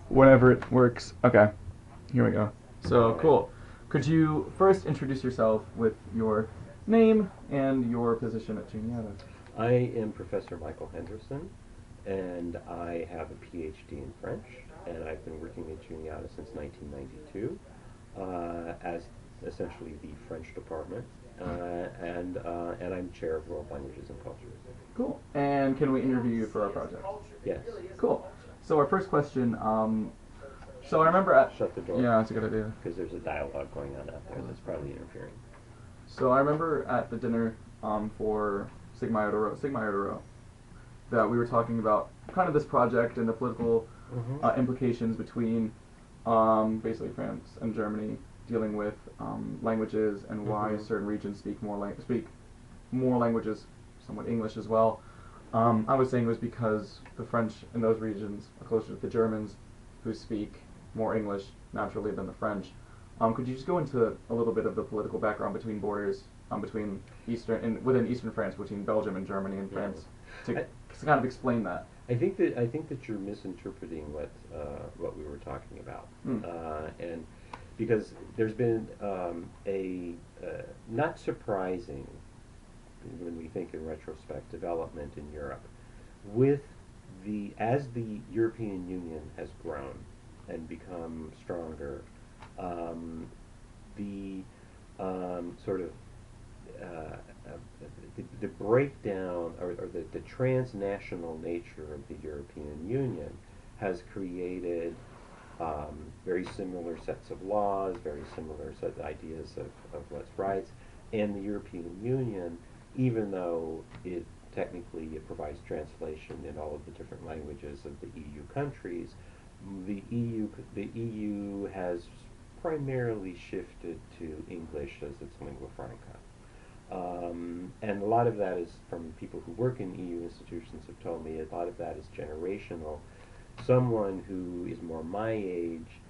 Whenever it works. Okay, here we go. So cool. Could you first introduce yourself with your name and your position at Juniata? I am Professor Michael Henderson, and I have a PhD in French, and I've been working at Juniata since 1992 as essentially the French department, and I'm chair of World Languages and Cultures. Cool. And can we interview you for our project? Yes. Cool. So our first question. So I remember at Shut the door. yeah, that's a good idea. Because there's a dialogue going on out there that's probably interfering. So I remember at the dinner for Sigma Iota Rho, that we were talking about kind of this project and the political implications between basically France and Germany dealing with languages and why certain regions speak more languages, somewhat English as well. I was saying it was because the French in those regions are closer to the Germans, who speak more English naturally than the French. Could you just go into a little bit of the political background between borders, between within Eastern France, between Belgium and Germany and France, to kind of explain that? I think that you're misinterpreting what we were talking about, and because there's been a not surprising, when we think in retrospect, development in Europe with as the European Union has grown and become stronger. The sort of the breakdown or the transnational nature of the European Union has created very similar sets of laws, very similar set of ideas of what's rights, and the European Union, even though it provides translation in all of the different languages of the EU countries, the EU has primarily shifted to English as its lingua franca. And a lot of that is from people who work in EU institutions have told me a lot of that is generational. Someone who is more my age,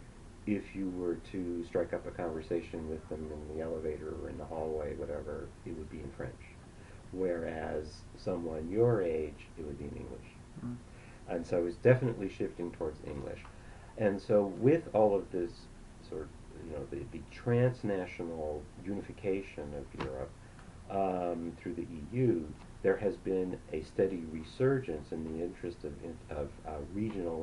if you were to strike up a conversation with them in the elevator or in the hallway, whatever, it would be in French. Whereas someone your age, it would be in English. Mm. And so it's definitely shifting towards English. And so with all of this sort of, the transnational unification of Europe through the EU, there has been a steady resurgence in the interest of regional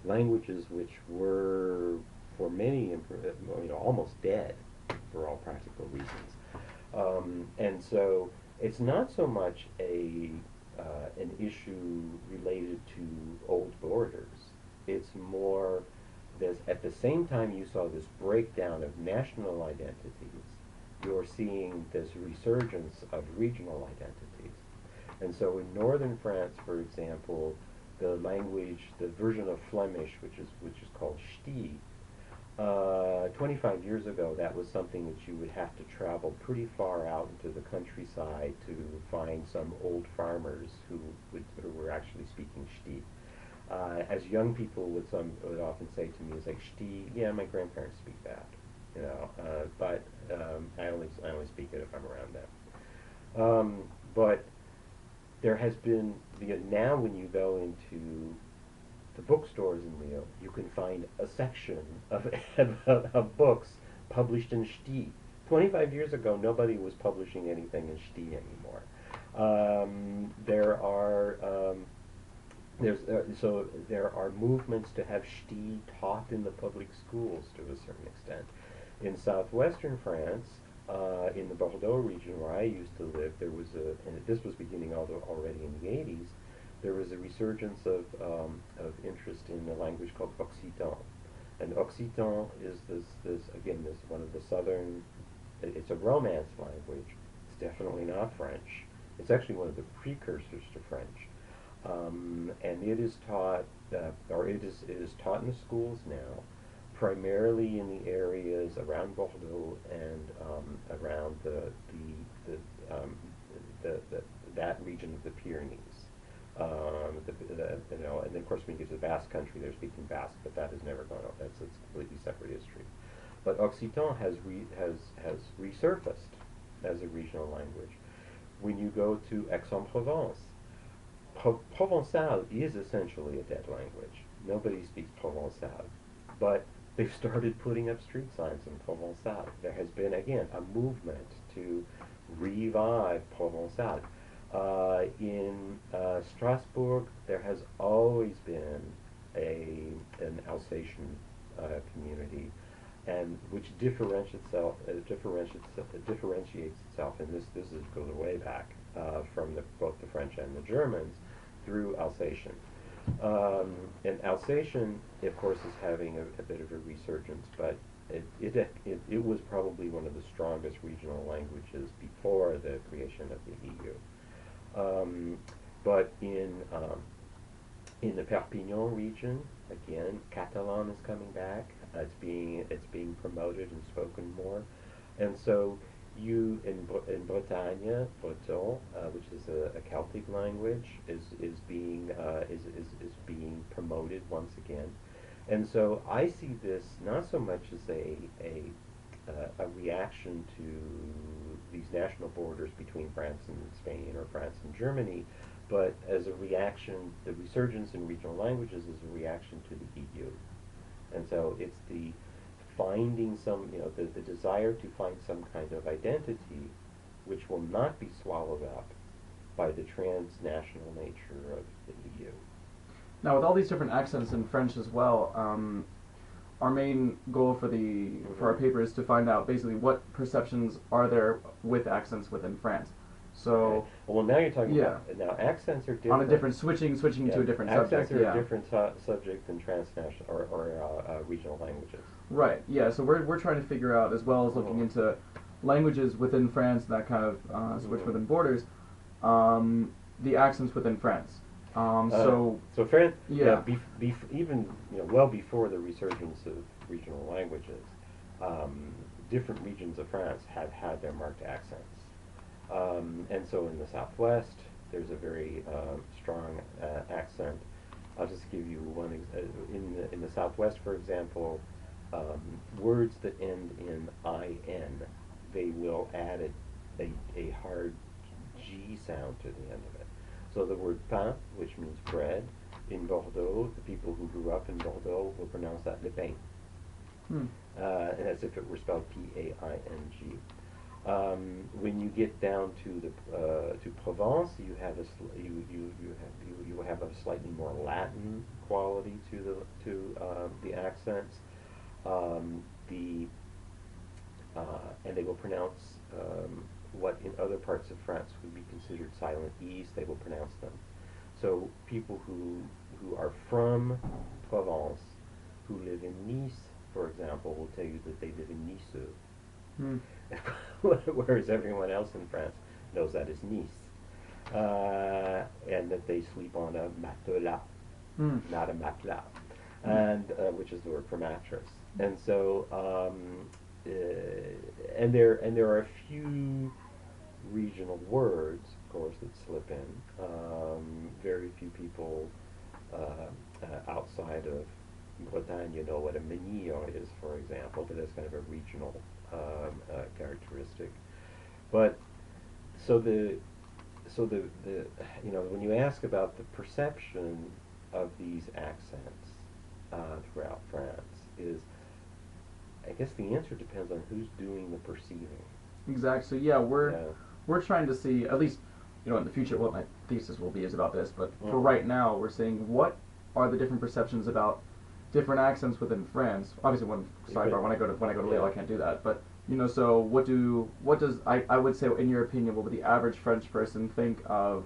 languages which were for many, almost dead for all practical reasons. And so it's not so much an issue related to old borders. It's more this, at the same time you saw this breakdown of national identities, you're seeing this resurgence of regional identities. And so in northern France, for example, the version of Flemish, which is called Sti, 25 years ago, that was something that you would have to travel pretty far out into the countryside to find some old farmers who were actually speaking Sti. As young people would often say to me, "Is like Sti, yeah, my grandparents speak that, but I only speak it if I'm around them." But there has been now when you go into the bookstores in Lyon, you can find a section of books published in Sti. 25 years ago, nobody was publishing anything in Sti anymore. There are movements to have Sti taught in the public schools to a certain extent. In southwestern France, in the Bordeaux region where I used to live, and this was beginning already in the 80s, there was a resurgence of interest in a language called Occitan. And Occitan is this one of the southern, it's a Romance language. It's definitely not French. It's actually one of the precursors to French. And it is taught, it is taught in the schools now, primarily in the areas around Bordeaux and around that region of the Pyrenees. And then of course when you get to the Basque country, they're speaking Basque, but that has never gone up. That's a completely separate history. But Occitan has resurfaced as a regional language. When you go to Aix-en-Provence, Provençal is essentially a dead language. Nobody speaks Provençal, but they've started putting up street signs in Provençal. There has been again a movement to revive Provençal. In Strasbourg, there has always been an Alsatian community, and which differentiates itself, and goes way back from both the French and the Germans through Alsatian. And Alsatian, of course, is having a bit of a resurgence, but it was probably one of the strongest regional languages before the creation of the EU. But in the Perpignan region, again, Catalan is coming back. It's being promoted and spoken more, and so in Bretagne, Breton, which is a Celtic language, is being promoted once again, and so I see this not so much as a reaction to these national borders between France and Spain or France and Germany, but as a reaction, the resurgence in regional languages is a reaction to the EU. And so it's the finding the desire to find some kind of identity which will not be swallowed up by the transnational nature of the EU. Now, with all these different accents in French as well, our main goal for our paper is to find out basically what perceptions are there with accents within France. So, okay. Well, now you're talking about now accents are different on a different switching to a different subject. Accents are a different subject than transnational or regional languages. Right. Yeah. So we're trying to figure out, as well as looking into languages within France that kind of switch within borders, the accents within France. So France, even well before the resurgence of regional languages, different regions of France have had their marked accents. And so in the Southwest, there's a very strong accent. I'll just give you one. In the Southwest, for example, words that end in "in," they will add a hard G sound to the end of it. So the word pain, which means bread, in Bordeaux, the people who grew up in Bordeaux will pronounce that le pain, as if it were spelled P-A-I-N-G. When you get down to Provence, you will have a slightly more Latin quality to the accents. And they will pronounce what in other parts of France would be considered silent E's. They will pronounce them. So people who are from Provence, who live in Nice, for example, will tell you that they live in Nice. Whereas everyone else in France knows that is Nice, and that they sleep on a matelas, not a matelas, and which is the word for mattress. And so, and there are a few regional words, of course, that slip in. Very few people outside of Bretagne know what a menhir is, for example, but that's kind of a regional characteristic. But so the when you ask about the perception of these accents throughout France, I guess the answer depends on who's doing the perceiving. Exactly. So we're trying to see, at least in the future, what my thesis will be is about this. But for right now, we're saying what are the different perceptions about different accents within France. Obviously, when I go to Lille, I can't do that. But so what does I would say, in your opinion, what would the average French person think of?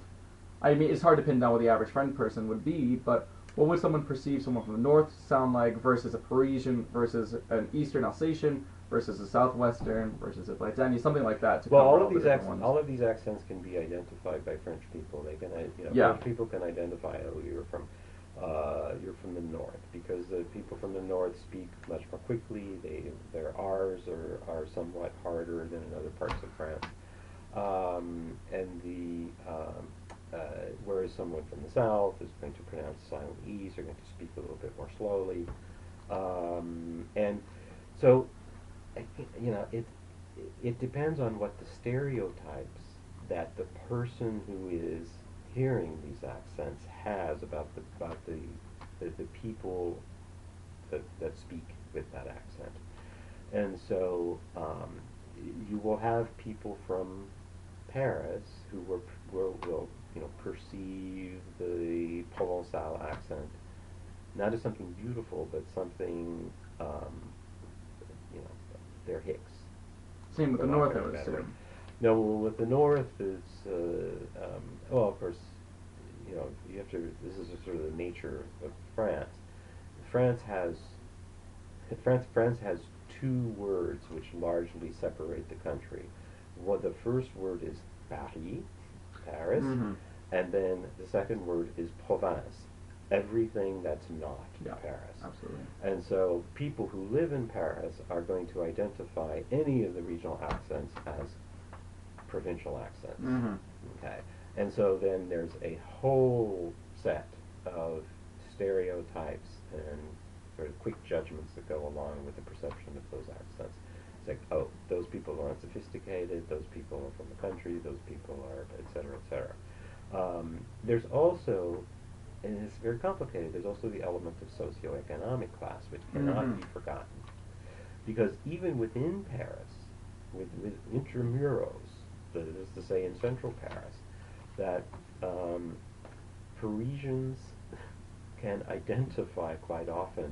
I mean, it's hard to pin down what the average French person would be, but what would someone perceive someone from the north sound like versus a Parisian versus an Eastern Alsatian versus a Southwestern versus a Bretagne, something like that. Well, all of these accents can be identified by French people. They can, French people can identify, you're from the north, because the people from the north speak much more quickly. Their R's are somewhat harder than in other parts of France, whereas someone from the south is going to pronounce silent E's, they're going to speak a little bit more slowly, and so it depends on what the stereotypes that the person who is hearing these accents has about the the people that speak with that accent. And so you will have people from Paris who will perceive the Provençal accent not as something beautiful, but something you know they're Hicks. Same with For the lack North, of I a would better word. assume. No, with the North, it's well, of course, you have to. This is sort of the nature of France. France has France has two words which largely separate the country. Well, the first word is Paris, Mm-hmm. and then the second word is province, everything that's not Yeah, Paris. absolutely. And so people who live in Paris are going to identify any of the regional accents as provincial accents. Mm-hmm. Okay. And so then there's a whole set of stereotypes and sort of quick judgments that go along with the perception of those accents. It's like, oh, those people aren't sophisticated, those people are from the country, those people are, et cetera, et cetera. There's also, and it's very complicated, there's also the element of socioeconomic class, which cannot Mm-hmm. be forgotten. Because even within Paris, with intramurals, that is to say in central Paris, that Parisians can identify quite often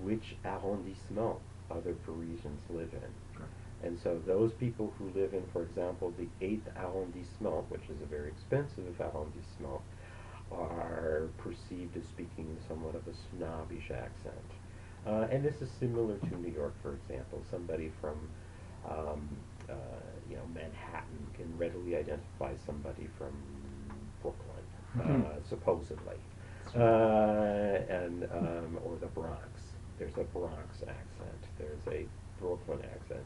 which arrondissement other Parisians live in. Sure. And so those people who live in, for example, the 8th arrondissement, which is a very expensive arrondissement, are perceived as speaking somewhat of a snobbish accent. And this is similar to New York, for example. Somebody from um, Manhattan can readily identify somebody from Brooklyn, supposedly, and or the Bronx. There's a Bronx accent. There's a Brooklyn accent.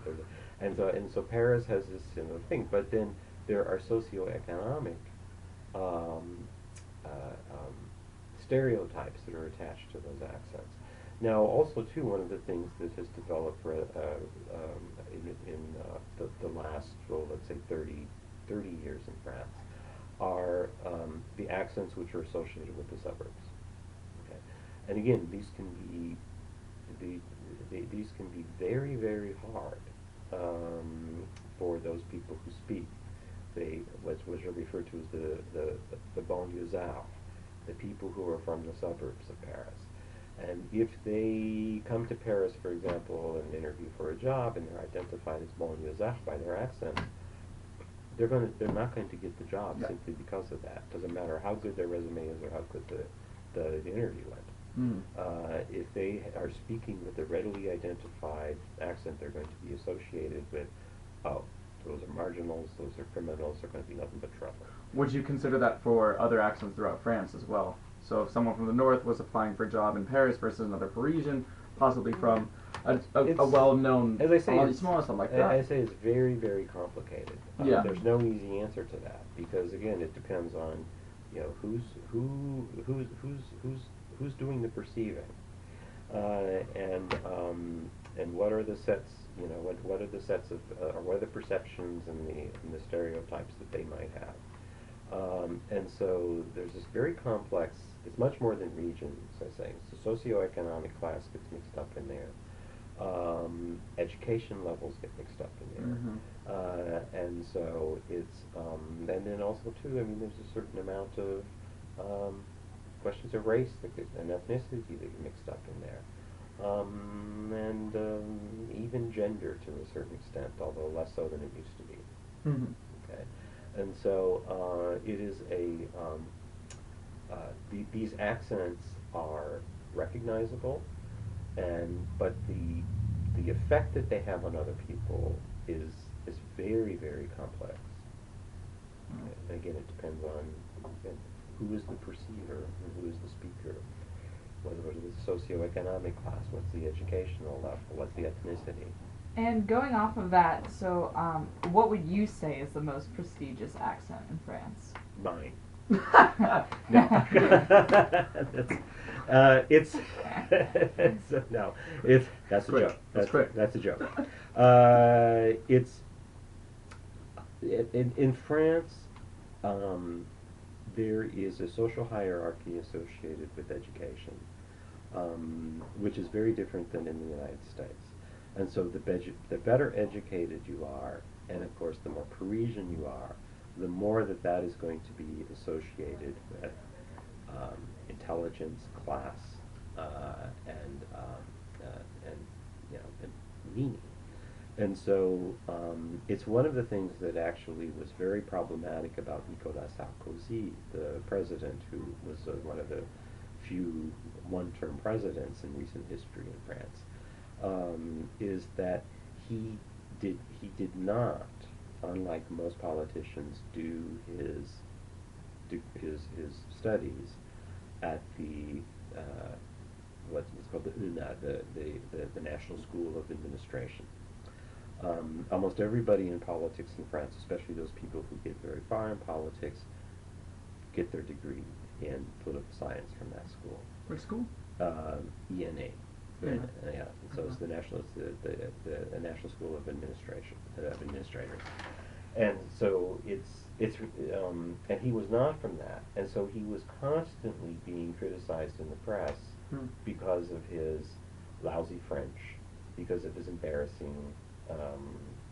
And so Paris has this similar thing. But then there are socioeconomic um, stereotypes that are attached to those accents. Now, also too, one of the things that has developed in the last, well, let's say 30 years in France, are the accents which are associated with the suburbs. Okay, and again, these can be very, very hard for those people who speak. What are referred to as the banlieusards, the people who are from the suburbs of Paris. And if they come to Paris, for example, and interview for a job, and they're identified as banlieusards by their accent, they're not going to get the job simply because of that. Doesn't matter how good their resume is or how good the interview went. Mm. If they are speaking with a readily identified accent, they're going to be associated with, oh, those are marginals, those are criminals, they're going to be nothing but trouble. Would you consider that for other accents throughout France as well? So if someone from the north was applying for a job in Paris versus another Parisian, possibly from a well-known as I say, arrondissement or something like that. I say it's very, very complicated. Yeah. There's no easy answer to that because again, it depends on who's doing the perceiving, and what are the sets what are the sets of or what are the perceptions and the stereotypes that they might have. And so there's this very complex, it's much more than regions, I say. So socioeconomic class gets mixed up in there. Education levels get mixed up in there. Mm-hmm. And so it's, and then also too, I mean, there's a certain amount of questions of race and ethnicity that get mixed up in there. And even gender to a certain extent, although less so than it used to be. Mm-hmm. Okay. And so it is these accents are recognizable, but the effect that they have on other people is very, very complex. Okay. And again, it depends on who is the perceiver and who is the speaker. What is the socioeconomic class? What's the educational level? What's the ethnicity? And going off of that, so what would you say is the most prestigious accent in France? Mine. No. It's no. That's a Quick. joke. That's quick. That's a joke. It's in France. There is a social hierarchy associated with education, which is very different than in the United States. And so the better educated you are, and of course the more Parisian you are, the more that is going to be associated with intelligence, class, and you know, and meaning. And so it's one of the things that actually was very problematic about Nicolas Sarkozy, the president who was one of the few one-term presidents in recent history in France, is that he did not, unlike most politicians, do his studies at the what's called the UNA, the National School of Administration. Almost everybody in politics in France, especially those people who get very far in politics, get their degree in political science from that school. Which school? ENA. Yeah. Yeah. So it's the National School of Administration of Administrators, and so it's and he was not from that, and so he was constantly being criticized in the press because of his lousy French, because of his embarrassing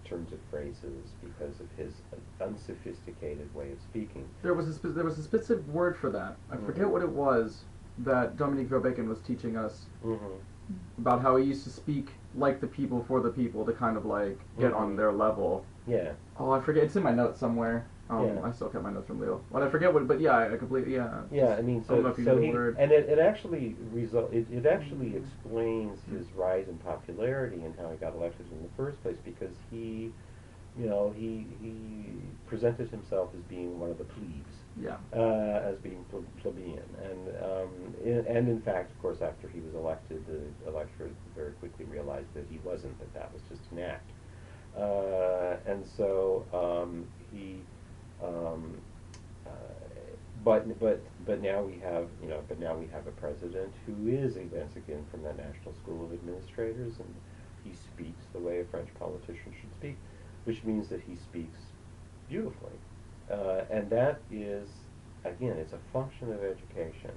turns of phrases, because of his unsophisticated way of speaking. There was a specific word for that. I forget what it was that Dominique Verbeeken was teaching us about how he used to speak like the people for the people to kind of like get on their level. Yeah. Oh, I forget. It's in my notes somewhere. Yeah. I still kept my notes from Leo. Well, I forget what, but yeah, I completely, yeah. Yeah, I mean, I don't know so if you know the he, word. and it actually it actually explains his rise in popularity and how he got elected in the first place, because he presented himself as being one of the plebes. Yeah. As being plebeian, and in fact, of course, after he was elected, the electorate very quickly realized that he wasn't; that was just an act. And so but now we have a president who is once again from the National School of Administrators, and he speaks the way a French politician should speak, which means that he speaks beautifully, and that is, again, it's a function of education.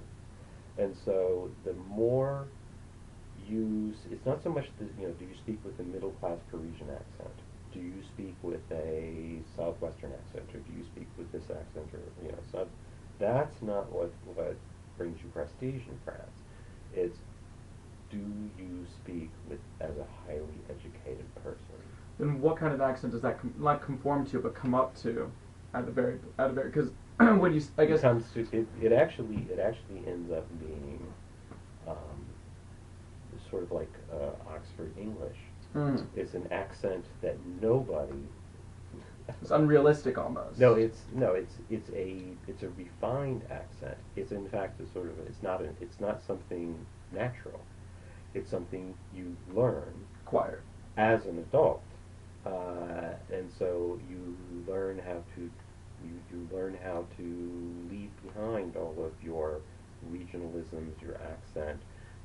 And so the more it's not so much do you speak with a middle class Parisian accent? Do you speak with a southwestern accent, or do you speak with this accent, or so that's not what brings you prestige in France. It's, do you speak as a highly educated person? Then what kind of accent does that not conform to, but come up to at the very because when you I guess it actually ends up being sort of like Oxford English. It's an accent that nobody. It's unrealistic almost. No, it's a refined accent. It's in fact it's not something natural. It's something you learn Acquired as an adult, and so you learn how to leave behind all of your regionalisms, your accent,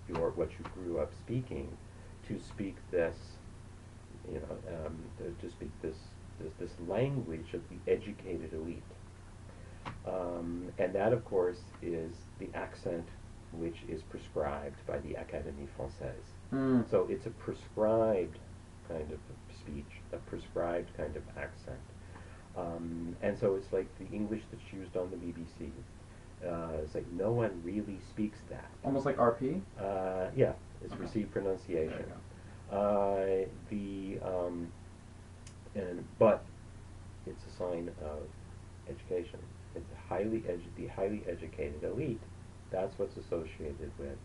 what you grew up speaking, to speak this, to speak this language of the educated elite, and that, of course, is the accent which is prescribed by the Académie Française. So it's a prescribed kind of speech, a prescribed kind of accent, and so it's like the English that's used on the BBC. It's like no one really speaks that. almost like RP. Yeah, it's received pronunciation. But it's a sign of education. It's the highly educated elite. That's what's associated with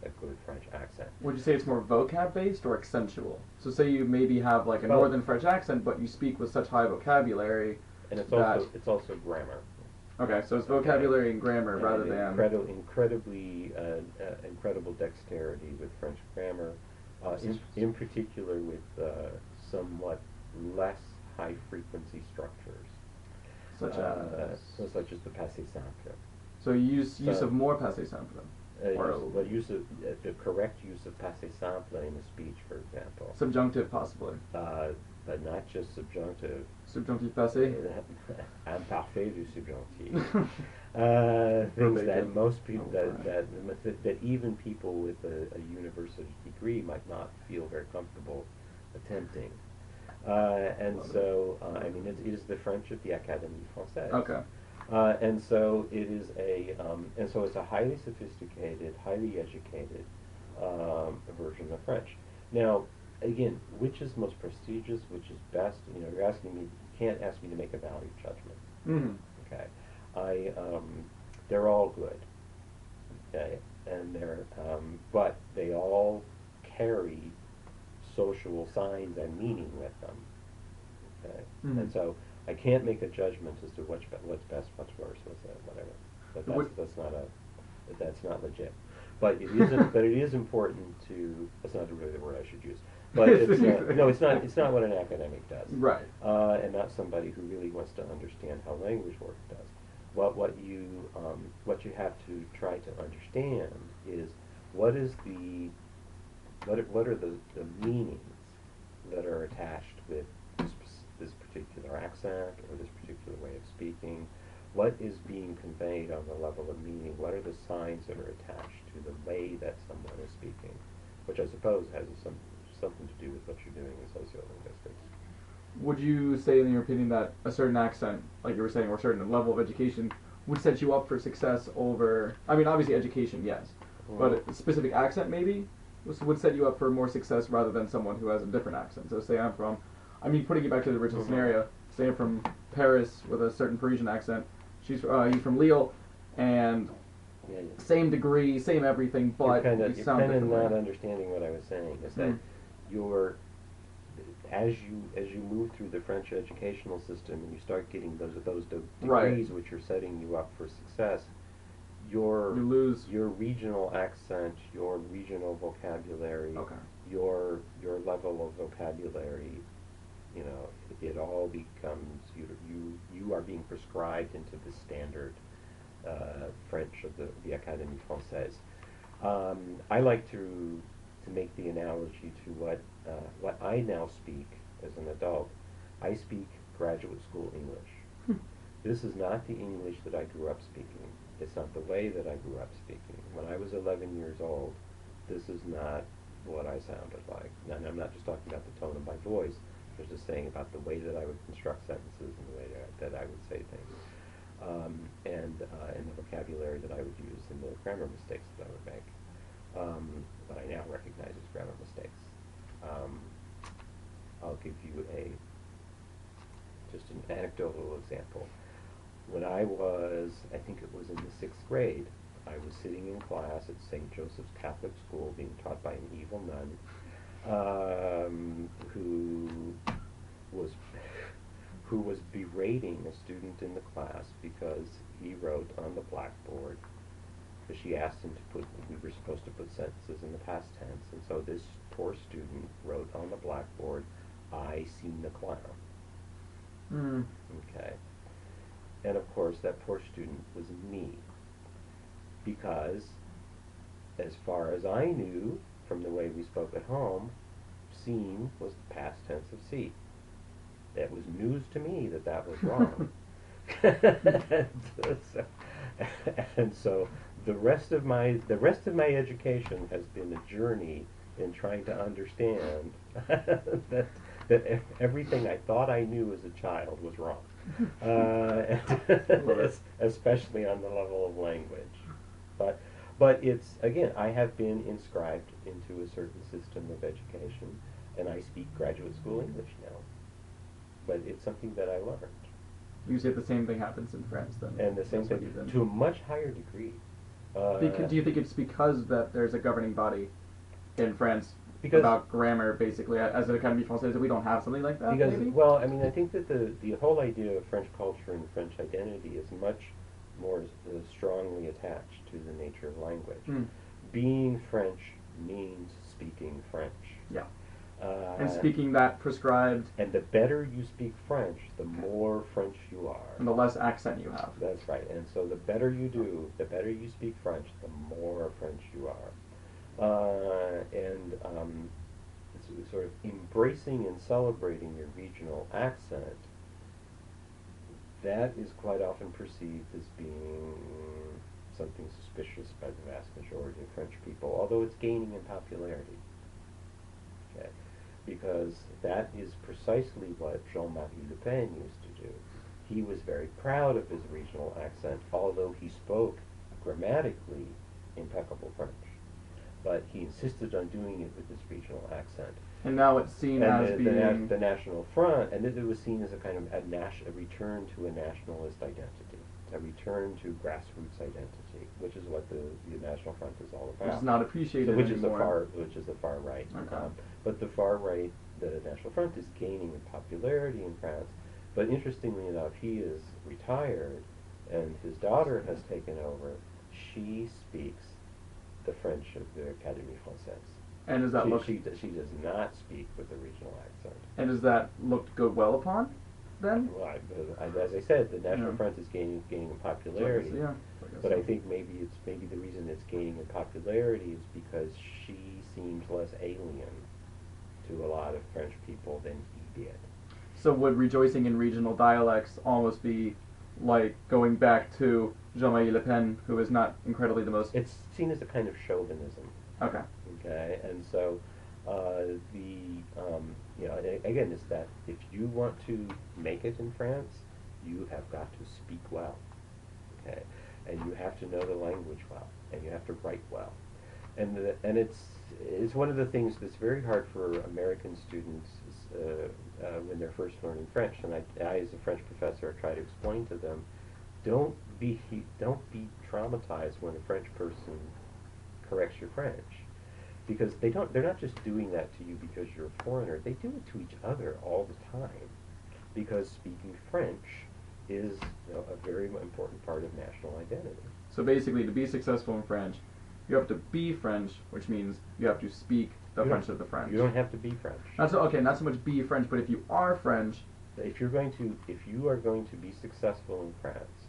a good French accent. Would you say it's more vocab based or accentual? So say you maybe have like a northern French accent, but you speak with such high vocabulary. And it's also grammar. Okay, so it's vocabulary and grammar rather than incredible dexterity with French grammar, in particular with somewhat less high frequency structures, such as the passé simple. So use of more passé simple. What use of the correct use of passé simple in a speech, for example, Subjunctive, possibly. but not just subjunctive. Subjunctive passé. Imparfait du subjonctif. Things that most people that even people with a university degree might not feel very comfortable attempting. And so, I mean, it is the French of the Académie Française. Okay. And so it is and so it's a highly sophisticated, highly educated version of French. Now, again, which is most prestigious, which is best? You know, you're asking me. You can't ask me to make a value judgment. Mm-hmm. Okay, they're all good. Okay, and but they all carry social signs and meaning with them. Okay, and so I can't make a judgment as to what's best, what's worse, whatever. But that's not legit. But it is but it is important to. That's not really the word I should use. But it's no, it's not. It's not what an academic does. Right. And not somebody who really wants to understand how language work does. What you have to try to understand is what are the meanings that are attached with this particular accent or this particular way of speaking. What is being conveyed on the level of meaning? What are the signs that are attached to the way that someone is speaking? Which I suppose has something to do with what you're doing in sociolinguistics. Would you say, in your opinion, that a certain accent, like you were saying, or a certain level of education would set you up for success over, I mean, obviously education, yes, but a specific accent maybe would set you up for more success rather than someone who has a different accent? So say putting it back to the original scenario, say I'm from Paris with a certain Parisian accent, he's from Lille, and same degree, same everything, but you're you sound kind of differently. not understanding what I was saying. Is that as you move through the French educational system and you start getting those degrees which are setting you up for success, you lose your regional accent, your regional vocabulary, your level of vocabulary. You know, it all becomes you are being prescribed into the standard French of the Académie Française. I like to make the analogy to what I now speak as an adult. I speak graduate school English. This is not the English that I grew up speaking. It's not the way that I grew up speaking. When I was 11 years old, this is not what I sounded like. And I'm not just talking about the tone of my voice. I was just saying about the way that I would construct sentences and the way that I would say things. And the vocabulary that I would use and the grammar mistakes that I would make. What I now recognize as grammar mistakes. I'll give you just an anecdotal example. When I think it was in the 6th grade, I was sitting in class at St. Joseph's Catholic School being taught by an evil nun who was berating a student in the class because he wrote on the blackboard, because she asked him we were supposed to put sentences in the past tense, and so this poor student wrote on the blackboard, "I seen the clown." Okay. And of course that poor student was me, because as far as I knew from the way we spoke at home, seen was the past tense of see. It was news to me that was wrong. and so the rest of my education has been a journey in trying to understand that everything I thought I knew as a child was wrong, especially on the level of language. But it's, again, I have been inscribed into a certain system of education, and I speak graduate school English now. But it's something that I learned. You say the same thing happens in France, then? And the same thing, to a much higher degree. Do you think it's because that there's a governing body in France because about grammar, basically, as an Académie Française, that we don't have something like that? Because, maybe? well, I mean, I think that the whole idea of French culture and French identity is much more strongly attached to the nature of language. Being French means speaking French. Yeah. And speaking that prescribed, And the better you speak French, the more French you are. and the less accent you have. That's right. And so the better you do, the better you speak French, the more French you are. It's sort of embracing and celebrating your regional accent, that is quite often perceived as being something suspicious by the vast majority of French people, although it's gaining in popularity. Okay? Because that is precisely what Jean-Marie Le Pen used to do. He was very proud of his regional accent, although he spoke grammatically impeccable French. But he insisted on doing it with his regional accent. And now it's seen And as being... the National Front, and it was seen as a kind of a return to a nationalist identity, a return to grassroots identity, which is what the National Front is all about. Which is not appreciated So which anymore. is the far right. Okay. But the far right, the National Front, is gaining in popularity in France. But interestingly enough, he is retired, and his daughter has taken over. She speaks the French of the Académie Française. And does that look... She does not speak with a regional accent. And does that look good well upon, then? Well, as I said, the National Front is gaining in popularity. So yeah. But I think maybe the reason it's gaining in popularity is because she seems less alien to a lot of French people than he did. So would rejoicing in regional dialects almost be like going back to Jean-Marie Le Pen, who is not incredibly the most... It's seen as a kind of chauvinism. Okay. Okay, and so again, it's that if you want to make it in France, you have got to speak well. Okay, and you have to know the language well, and you have to write well, and it's one of the things that's very hard for American students when they're first learning French. And I as a French professor, try to explain to them, don't be traumatized when a French person corrects your French, because they're not just doing that to you because you're a foreigner. They do it to each other all the time, because speaking French is a very important part of national identity. So basically, to be successful in French, you have to be French, which means you have to speak the French of the French. You don't have to be French. Not so much be French, but if you are French... If you are going to be successful in France,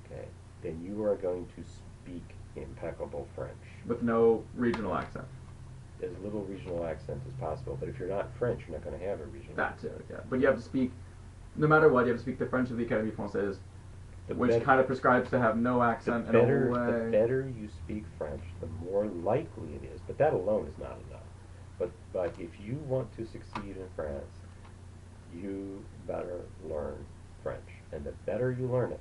okay, then you are going to speak impeccable French. With no regional accent. As little regional accent as possible. But if you're not French, you're not going to have a regional accent. That's it, yeah. But you have to speak, no matter what, you have to speak the French of the Académie Française, which kind of prescribes to have no accent in a way. The better you speak French, the more likely it is. But that alone is not enough. But if you want to succeed in France, you better learn French. And the better you learn it,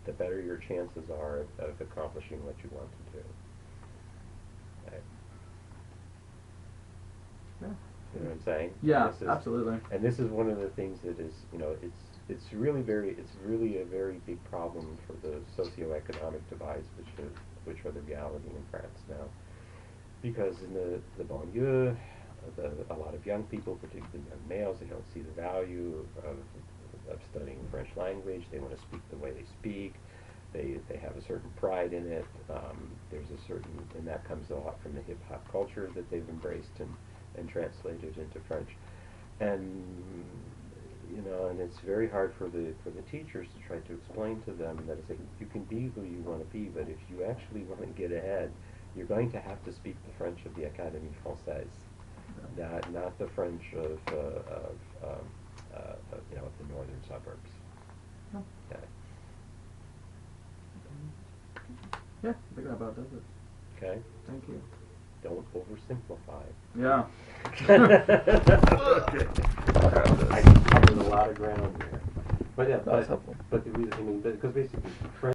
the better your chances are of accomplishing what you want to do. Okay. Yeah. You know what I'm saying? Yeah, absolutely. And this is one of the things that is, it's really a very big problem for the socioeconomic divides, which are the reality in France now. Because in the banlieue, a lot of young people, particularly young males, they don't see the value of studying the French language. They want to speak the way they speak. They have a certain pride in it. There's a certain, and that comes a lot from the hip hop culture that they've embraced and translated into French. And and it's very hard for the teachers to try to explain to them that you can be who you want to be, but if you actually want to get ahead, you're going to have to speak the French of the Académie Française, not the French of the northern suburbs. No. Okay. Yeah, I think that about does it. Okay. Thank you. Don't oversimplify. Yeah. I covered a lot of ground here. But yeah, that was helpful. But the reason, because basically, French